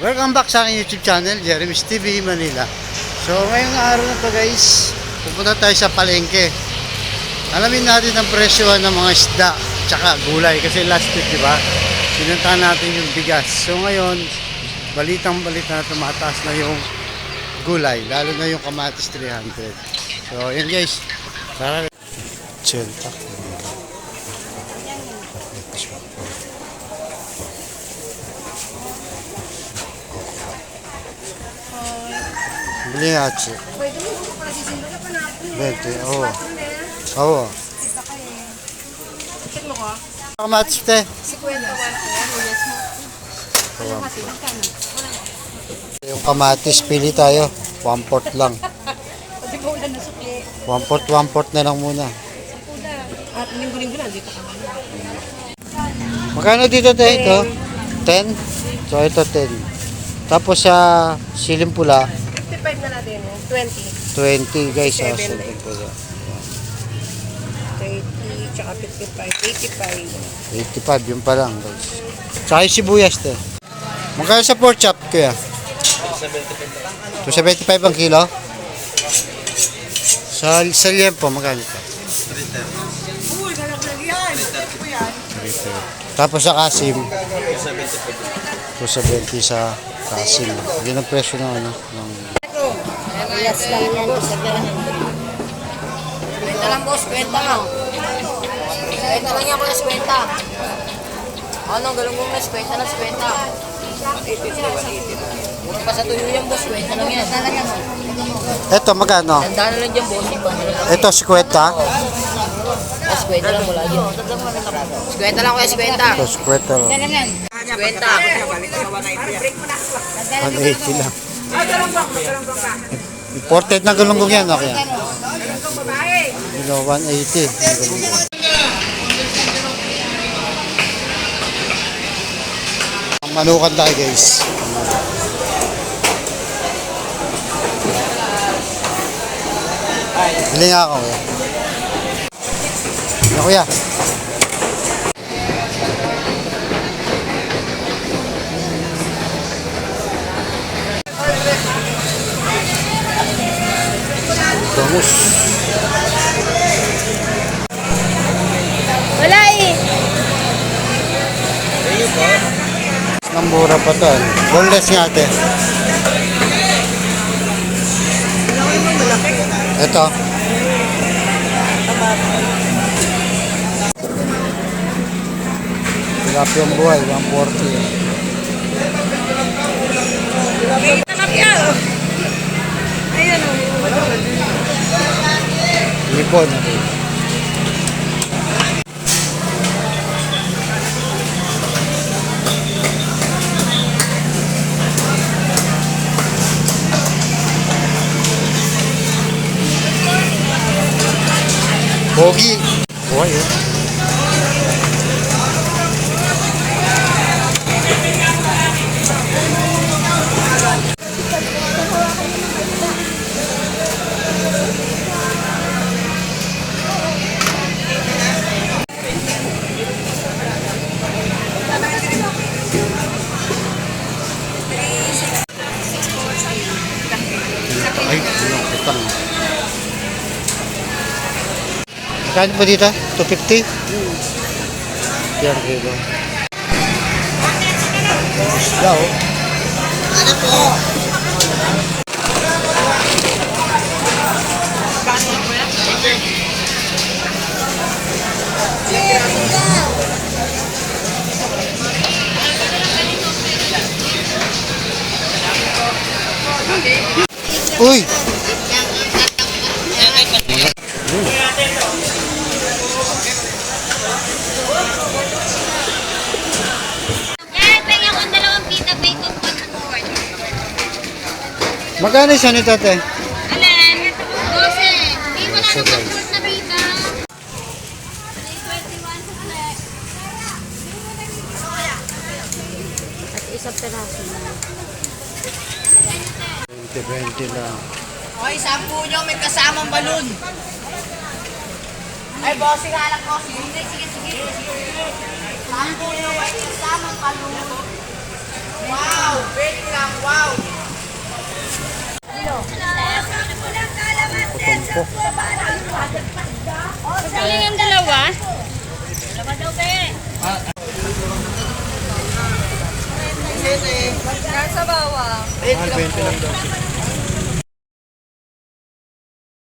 Welcome back sa aking YouTube channel, Jeremy's TV Manila. So ngayong araw na to guys, pupunta tayo sa palengke. Alamin natin ang presyohan ng mga isda tsaka gulay kasi last week, di ba? Pinuntahan natin yung bigas. So ngayon, balitang-balita na tumataas na yung gulay, lalo na yung kamatis 300. So yun guys, tara. Chelta. Beli aja. 20, oo. Oo. Kamatis teh. Yung kamatis, pili tayo. 1/4 lang. 1/4 na lang muna. At linggo-linggo na dito ka. Magkano dito tayo ito? 10? So ito 10. Tapos sa siling pula, 55 na natin, 20. 20 guys, sa 7 siling pula. 30, tsaka 55, 85 yun pa lang guys. Tsaka yung sibuyas to. Magkano sa pork chop kuya? 275 ang kilo? Sa liempo magkano ito? 330. Tapos sa kasim 270 sa kasim. Yun ang presyo ng ano ng Yes lang yan. Kwenta lang boss, kwenta lang. Kwenta lang yan po na kwenta. Anong galong mo na kwenta na kwenta. 180. Mura pa sa tuyo yan boss, kwenta lang yan. Ito magkano? Tandaan na lang dyan boss. Ito 50. Mas kwenta lang mula yun. Kwenta lang kuya, kwenta. Ito 50 lang. Kwenta. 180 lang. Imported na galunggong yan, okay. Kilo 180. Ang manukan tayo guys. Bili nga ako. Ano kuya? Bangus. Wala eh. Ang mura pa to. Boneless nga ate. Ito. Tilapia buhay, 140. Tilapia. Ayan o. Lipon. Pogi. Buhay eh. Ay, ano, kitang. Magkano po dito? 250? Yan kilo. Isda oh. Ano po? Uy! Magkano siya nito, te? Alin? 12. Hindi mo na nag-fruit na pita. 21 sa plek. At isang peraso na. 20 lang. Okay, 10 nyo may kasamang balon. Ay, bossing anak ko. Sige, sige, sige. 10 nyo may kasamang balon. Wow! Pwede na po. Galing ang dalawa. Nasa bawah. Ah, 20 lang daw.